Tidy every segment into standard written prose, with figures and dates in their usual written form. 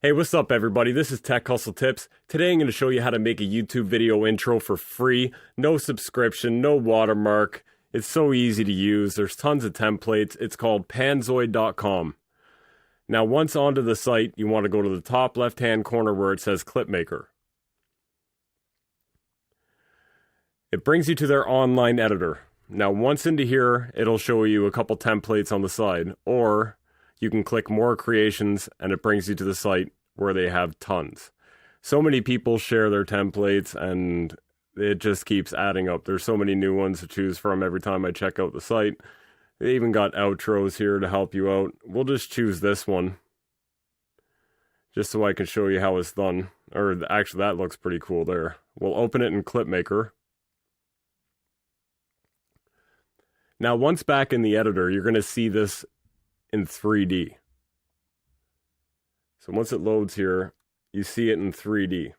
Hey, what's up everybody? This is Tech Hustle Tips. Today I'm going to show you how to make a YouTube video intro for free. No subscription, no watermark. It's so easy to use. There's tons of templates. It's called panzoid.com. Now once onto the site, you want to go to the top left-hand corner where it says Clip Maker. It brings you to their online editor. Now once into here, it'll show you a couple templates on the side, or you can click more creations and it brings you to the site where they have tons. So many people share their templates and it just keeps adding up. There's so many new ones to choose from every time I check out the site. They even got outros here to help you out. We'll just choose this one just so I can show you how it's done. Or actually that looks pretty cool there. We'll open it in Clip Maker. Now once back in the editor, you're going to see this in 3D. So once it loads here, you see it in 3D.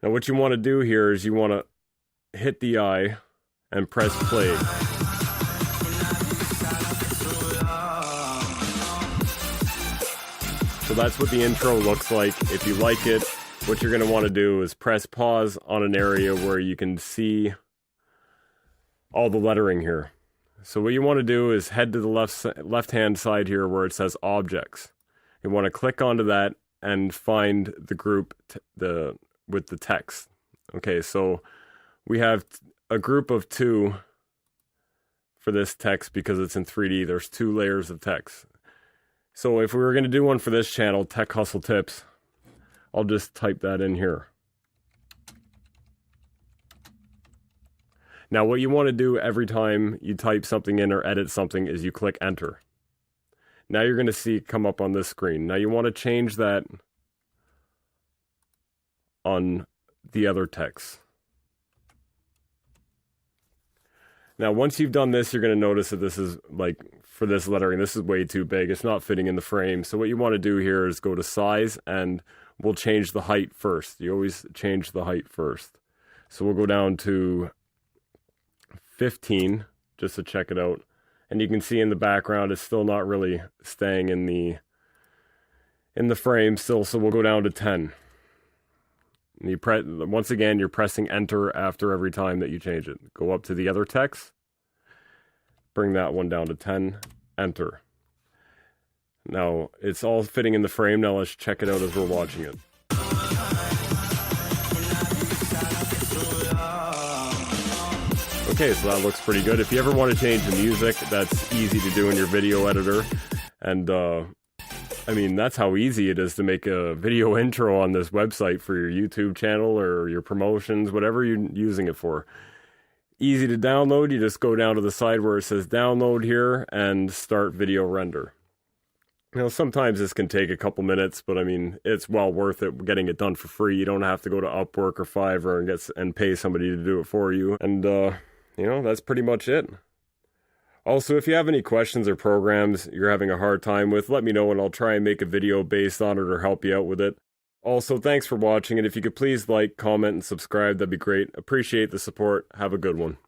Now what you want to do here is you want to hit the eye and press play. So that's what the intro looks like. If you like it, what you're going to want to do is press pause on an area where you can see all the lettering here. So what you want to do is head to the left-hand side here where it says Objects. You want to click onto that and find the group with the text. Okay, so we have a group of 2 for this text because it's in 3D. There's 2 layers of text. So if we were going to do one for this channel, Tech Hustle Tips, I'll just type that in here. Now what you want to do every time you type something in or edit something is you click enter. Now you're going to see it come up on this screen. Now you want to change that on the other text. Now once you've done this, you're going to notice that this is like, for this lettering, this is way too big. It's not fitting in the frame. So what you want to do here is go to size and we'll change the height first. You always change the height first. So we'll go down to 15 just to check it out, and you can see in the background it's still not really staying in the frame still, so we'll go down to 10. And you once again you're pressing enter after every time that you change it. Go up to the other text, bring that one down to 10, enter. Now it's all fitting in the frame. Now let's check it out as we're watching it. Okay, so that looks pretty good. If you ever want to change the music, that's easy to do in your video editor. And, I mean, that's how easy it is to make a video intro on this website for your YouTube channel or your promotions, whatever you're using it for. Easy to download. You just go down to the side where it says download here and start video render. You know, sometimes this can take a couple minutes, but I mean, it's well worth it getting it done for free. You don't have to go to Upwork or Fiverr and pay somebody to do it for you. And, you know, that's pretty much it. Also, if you have any questions or programs you're having a hard time with, let me know and I'll try and make a video based on it or help you out with it. Also, thanks for watching, and if you could please like, comment, and subscribe, that'd be great. Appreciate the support. Have a good one.